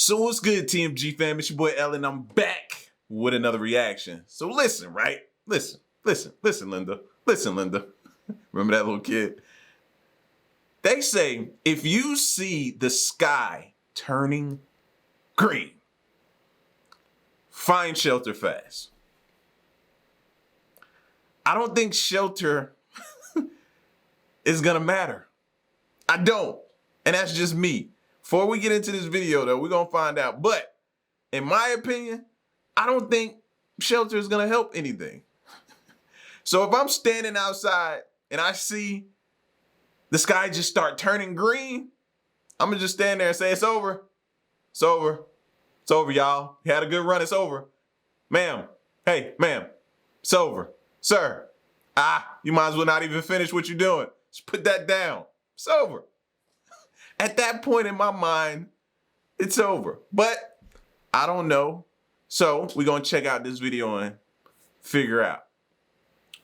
So what's good, TMG fam? It's your boy Ellen. I'm back with another reaction. So listen, right? Listen, Linda. Listen, Linda. Remember that little kid? They say if you see the sky turning green, find shelter fast. I don't think shelter is gonna matter. I don't. And that's just me. Before we get into this video, though, we're going to find out. But in my opinion, I don't think shelter is going to help anything. So if I'm standing outside and I see the sky just start turning green, I'm going to just stand there and say, it's over. It's over. It's over, y'all. You had a good run. It's over. Ma'am. Hey, ma'am. It's over. Sir. You might as well not even finish what you're doing. Just put that down. It's over. At that point in my mind, it's over. But I don't know. So we're going to check out this video and figure out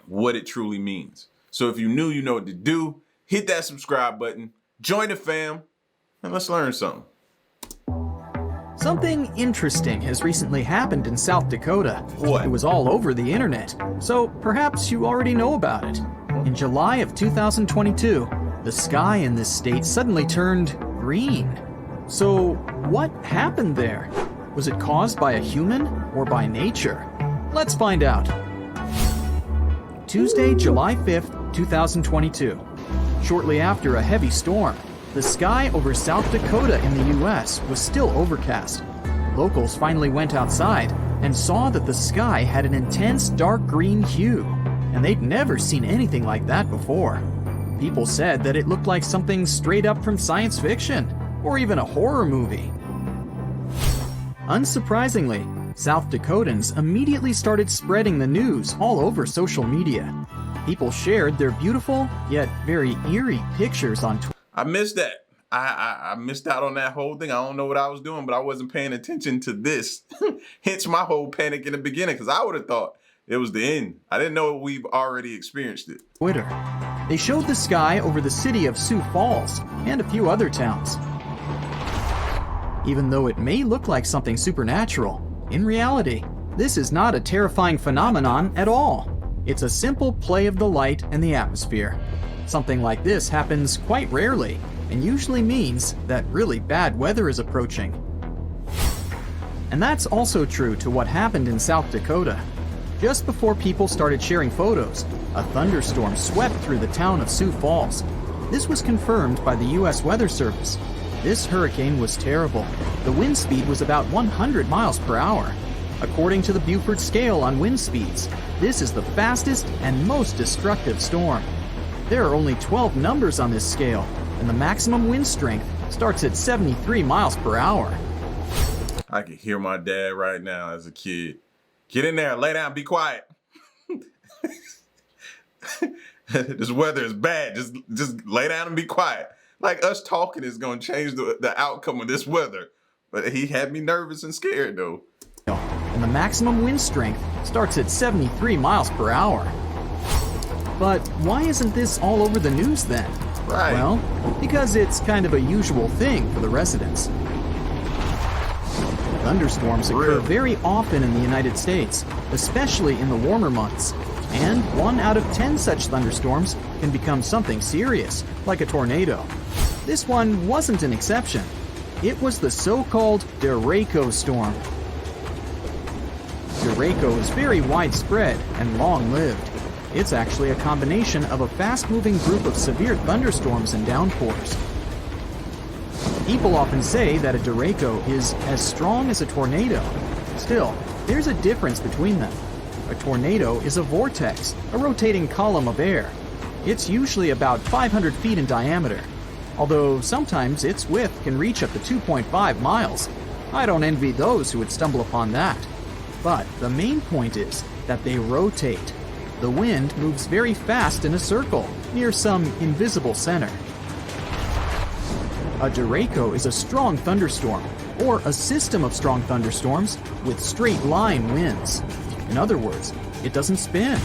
what it truly means. So if you're new, you know what to do. Hit that subscribe button. Join the fam. And let's learn something. Something interesting has recently happened in South Dakota. What? It was all over the internet, so perhaps you already know about it. In July of 2022, the sky in this state suddenly turned green. So what happened there? Was it caused by a human or by nature? Let's find out. Tuesday, July 5th, 2022. Shortly after a heavy storm, the sky over South Dakota in the US was still overcast. Locals finally went outside and saw that the sky had an intense dark green hue, and they'd never seen anything like that before. People said that it looked like something straight up from science fiction, or even a horror movie. Unsurprisingly, South Dakotans immediately started spreading the news all over social media. People shared their beautiful, yet very eerie pictures on Twitter. I missed that. I missed out on that whole thing. I don't know what I was doing, but I wasn't paying attention to this. Hence my whole panic in the beginning, because I would have thought it was the end. I didn't know we've already experienced it. Twitter. They showed the sky over the city of Sioux Falls and a few other towns. Even though it may look like something supernatural, in reality, this is not a terrifying phenomenon at all. It's a simple play of the light and the atmosphere. Something like this happens quite rarely, and usually means that really bad weather is approaching. And that's also true to what happened in South Dakota. Just before people started sharing photos, a thunderstorm swept through the town of Sioux Falls. This was confirmed by the U.S. Weather Service. This hurricane was terrible. The wind speed was about 100 miles per hour. According to the Beaufort scale on wind speeds, this is the fastest and most destructive storm. There are only 12 numbers on this scale, and the maximum wind strength starts at 73 miles per hour. I can hear my dad right now as a kid. Get in there, lay down, be quiet. This weather is bad. Just lay down and be quiet. Like us talking is gonna change the outcome of this weather. But he had me nervous and scared though. And the maximum wind strength starts at 73 miles per hour. But why isn't this all over the news then? Right. Well, because it's kind of a usual thing for the residents. Thunderstorms occur very often in the United States, especially in the warmer months. And 1 out of 10 such thunderstorms can become something serious, like a tornado. This one wasn't an exception. It was the so-called derecho storm. Derecho is very widespread and long-lived. It's actually a combination of a fast-moving group of severe thunderstorms and downpours. People often say that a derecho is as strong as a tornado. Still, there's a difference between them. A tornado is a vortex, a rotating column of air. It's usually about 500 feet in diameter, although sometimes its width can reach up to 2.5 miles. I don't envy those who would stumble upon that. But the main point is that they rotate. The wind moves very fast in a circle, near some invisible center. A derecho is a strong thunderstorm, or a system of strong thunderstorms with straight-line winds. In other words, it doesn't spin.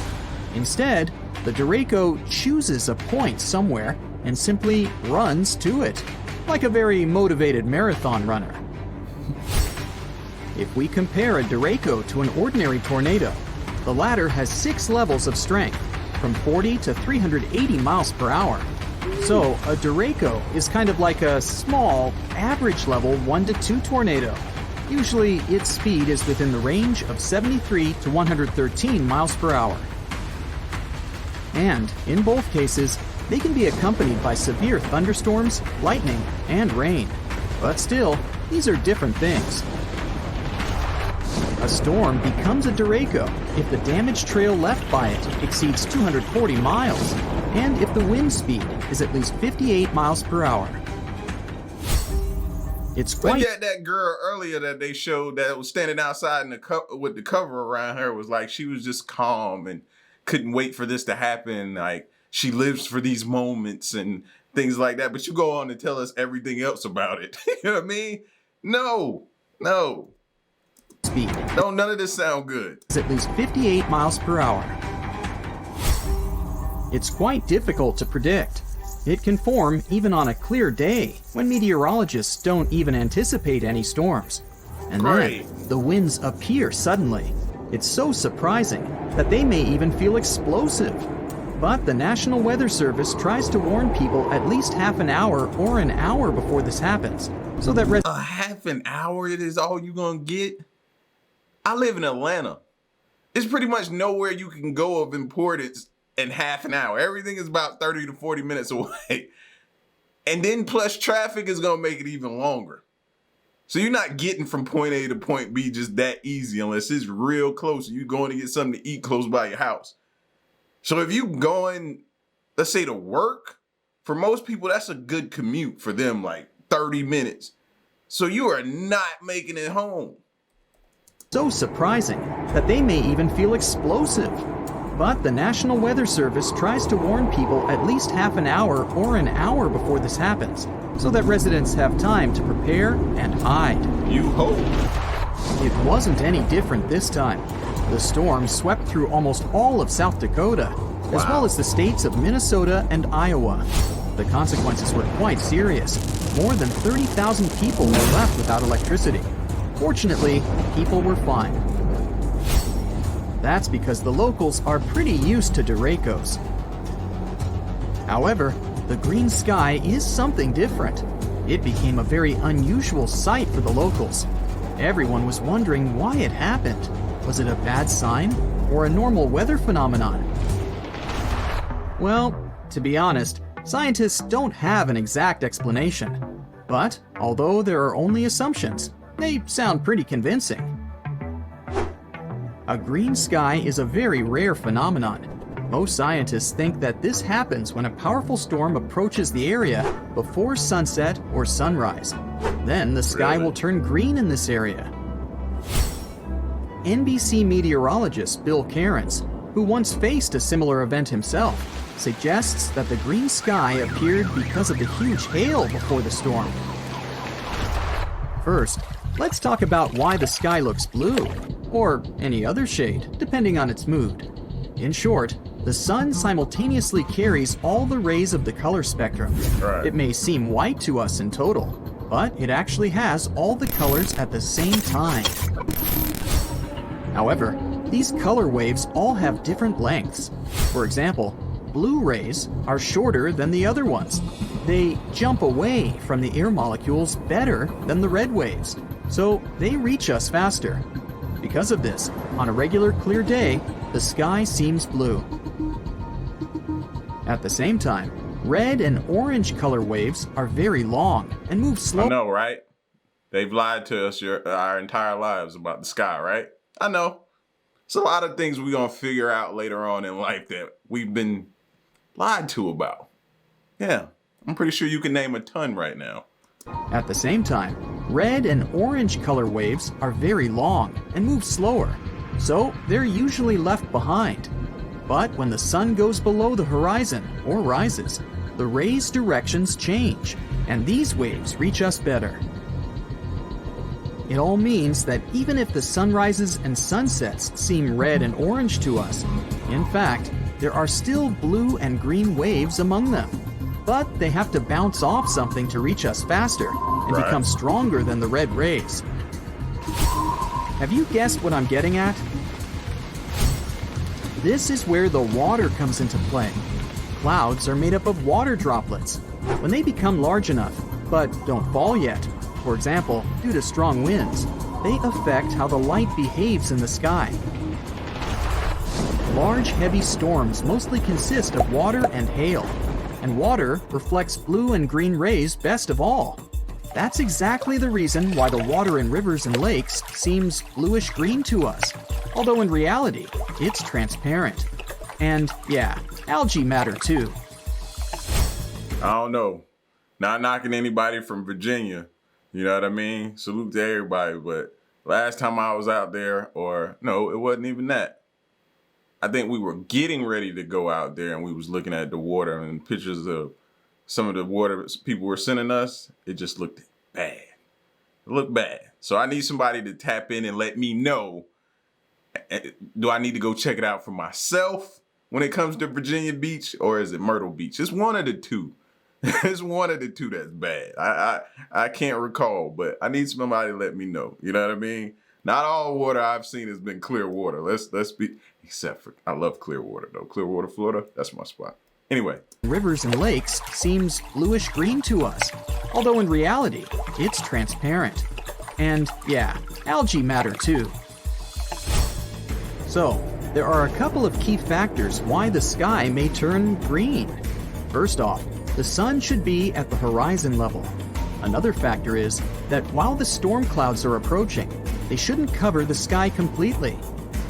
Instead, the derecho chooses a point somewhere and simply runs to it, like a very motivated marathon runner. If we compare a derecho to an ordinary tornado, the latter has 6 levels of strength, from 40 to 380 miles per hour. So a derecho is kind of like a small, average level 1 to 2 tornado. Usually its speed is within the range of 73 to 113 miles per hour. And in both cases, they can be accompanied by severe thunderstorms, lightning, and rain. But still, these are different things. A storm becomes a derecho if the damage trail left by it exceeds 240 miles, and if the wind speed is at least 58 miles per hour. It's But quite... yet that girl earlier that they showed that was standing outside in the with the cover around her was like she was just calm and couldn't wait for this to happen. Like she lives for these moments and things like that. But you go on to tell us everything else about it. You know what I mean? No. speed. No, none of this sound good. It's at least 58 miles per hour. It's quite difficult to predict. It can form even on a clear day when meteorologists don't even anticipate any storms. And then the winds appear suddenly. It's so surprising that they may even feel explosive. But the National Weather Service tries to warn people at least half an hour or an hour before this happens, so that a half an hour it is all you gonna get? I live in Atlanta. It's pretty much nowhere you can go of importance in half an hour. Everything is about 30 to 40 minutes away. And then plus traffic is gonna make it even longer. So you're not getting from point A to point B just that easy unless it's real close and you're going to get something to eat close by your house. So if you going, let's say to work, for most people, that's a good commute for them, like 30 minutes. So you are not making it home. so surprising that they may even feel explosive. But the National Weather Service tries to warn people at least half an hour or an hour before this happens, so that residents have time to prepare and hide. You hope. It wasn't any different this time. The storm swept through almost all of South Dakota, as well as the states of Minnesota and Iowa. The consequences were quite serious. More than 30,000 people were left without electricity. Fortunately, people were fine. That's because the locals are pretty used to derechos. However, the green sky is something different. It became a very unusual sight for the locals. Everyone was wondering why it happened. Was it a bad sign or a normal weather phenomenon? Well, to be honest, scientists don't have an exact explanation. But although there are only assumptions, they sound pretty convincing. A green sky is a very rare phenomenon. Most scientists think that this happens when a powerful storm approaches the area before sunset or sunrise. Then the sky will turn green in this area. NBC meteorologist Bill Cairns, who once faced a similar event himself, suggests that the green sky appeared because of the huge hail before the storm. First, let's talk about why the sky looks blue, or any other shade, depending on its mood. In short, the sun simultaneously carries all the rays of the color spectrum. It may seem white to us in total, but it actually has all the colors at the same time. However, these color waves all have different lengths. For example, blue rays are shorter than the other ones. They jump away from the air molecules better than the red waves, so they reach us faster. Because of this, on a regular clear day, the sky seems blue. At the same time, red and orange color waves are very long and move slow. I know, right? They've lied to us our entire lives about the sky, right? I know. It's a lot of things we're going to figure out later on in life that we've been lied to about. Yeah, I'm pretty sure you can name a ton right now. At the same time, red and orange color waves are very long and move slower, so they're usually left behind. But when the sun goes below the horizon or rises, the rays' directions change, and these waves reach us better. It all means that even if the sunrises and sunsets seem red and orange to us, in fact, there are still blue and green waves among them. But they have to bounce off something to reach us faster and become stronger than the red rays. Have you guessed what I'm getting at? This is where the water comes into play. Clouds are made up of water droplets. When they become large enough, but don't fall yet, for example, due to strong winds, they affect how the light behaves in the sky. Large, heavy storms mostly consist of water and hail, and water reflects blue and green rays best of all. That's exactly the reason why the water in rivers and lakes seems bluish-green to us, although in reality, it's transparent. And yeah, algae matter too. I don't know. Not knocking anybody from Virginia. You know what I mean? Salute to everybody. But last time I was out there, or no, it wasn't even that. I think we were getting ready to go out there and we was looking at the water and pictures of some of the water people were sending us. It just looked bad. It looked bad. So I need somebody to tap in and let me know. Do I need to go check it out for myself when it comes to Virginia Beach, or is it Myrtle Beach? It's one of the two. It's one of the two that's bad. I can't recall, but I need somebody to let me know. You know what I mean? Not all water I've seen has been clear water. Let's be, except for, I love clear water though. Clearwater, Florida, that's my spot. Anyway. Rivers and lakes seems bluish-green to us, although in reality, it's transparent. And yeah, algae matter too. So, there are a couple of key factors why the sky may turn green. First off, the sun should be at the horizon level. Another factor is that while the storm clouds are approaching, they shouldn't cover the sky completely.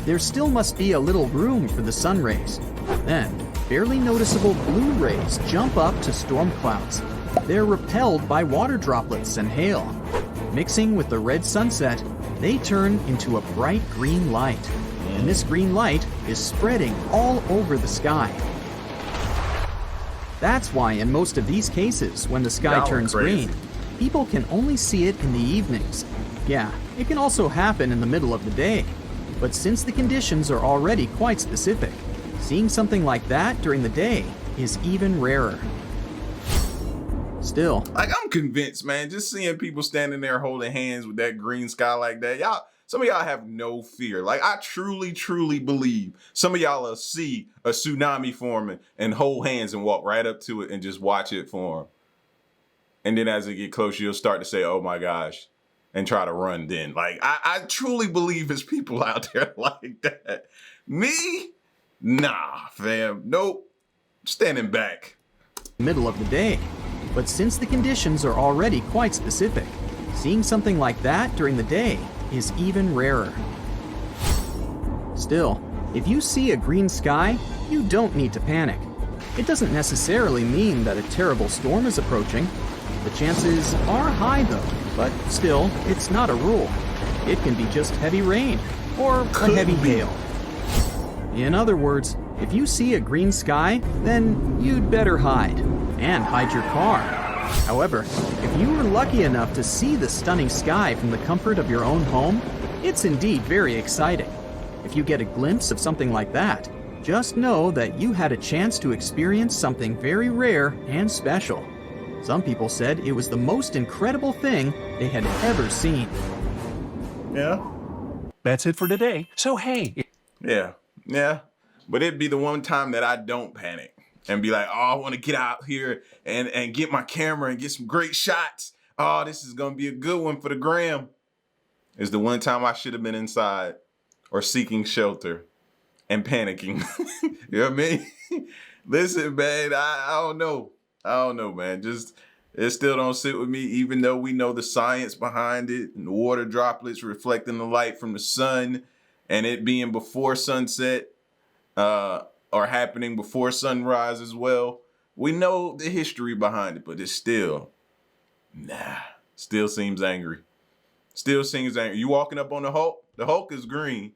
There still must be a little room for the sun rays. Then, barely noticeable blue rays jump up to storm clouds. They're repelled by water droplets and hail. Mixing with the red sunset, they turn into a bright green light. And this green light is spreading all over the sky. That's why in most of these cases, when the sky turns green, people can only see it in the evenings. Yeah, it can also happen in the middle of the day. But since the conditions are already quite specific, seeing something like that during the day is even rarer. Still, like, I'm convinced, man, just seeing people standing there holding hands with that green sky like that, some of y'all have no fear. Like, I truly believe some of y'all will see a tsunami forming and hold hands and walk right up to it and just watch it form. And then as it get closer, you'll start to say, oh my gosh, and try to run then. Like, I truly believe there's people out there like that. Me? Nah, fam. Nope. Standing back. Middle of the day. But since the conditions are already quite specific, seeing something like that during the day is even rarer. Still, if you see a green sky, you don't need to panic. It doesn't necessarily mean that a terrible storm is approaching. The chances are high though, but still, it's not a rule. It can be just heavy rain or a heavy hail. In other words, if you see a green sky, then you'd better hide, and hide your car. However, if you were lucky enough to see the stunning sky from the comfort of your own home, it's indeed very exciting. If you get a glimpse of something like that, just know that you had a chance to experience something very rare and special. Some people said it was the most incredible thing they had ever seen. Yeah. That's it for today. So hey. Yeah. But it'd be the one time that I don't panic and be like, oh, I want to get out here and get my camera and get some great shots. Oh, this is going to be a good one for the gram. It's the one time I should have been inside or seeking shelter and panicking. You know what I mean? Listen, man, I don't know. I don't know, man. Just, it still don't sit with me, even though we know the science behind it and the water droplets reflecting the light from the sun and it being before sunset or happening before sunrise as well. We know the history behind it, but it's still, still seems angry. Still seems angry. You walking up on the Hulk is green.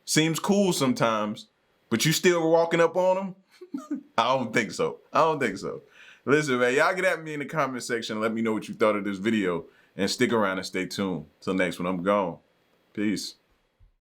Seems cool sometimes, but you still walking up on him? I don't think so. Listen, man, y'all get at me in the comment section and let me know what you thought of this video. And stick around and stay tuned. Till next one, I'm gone. Peace.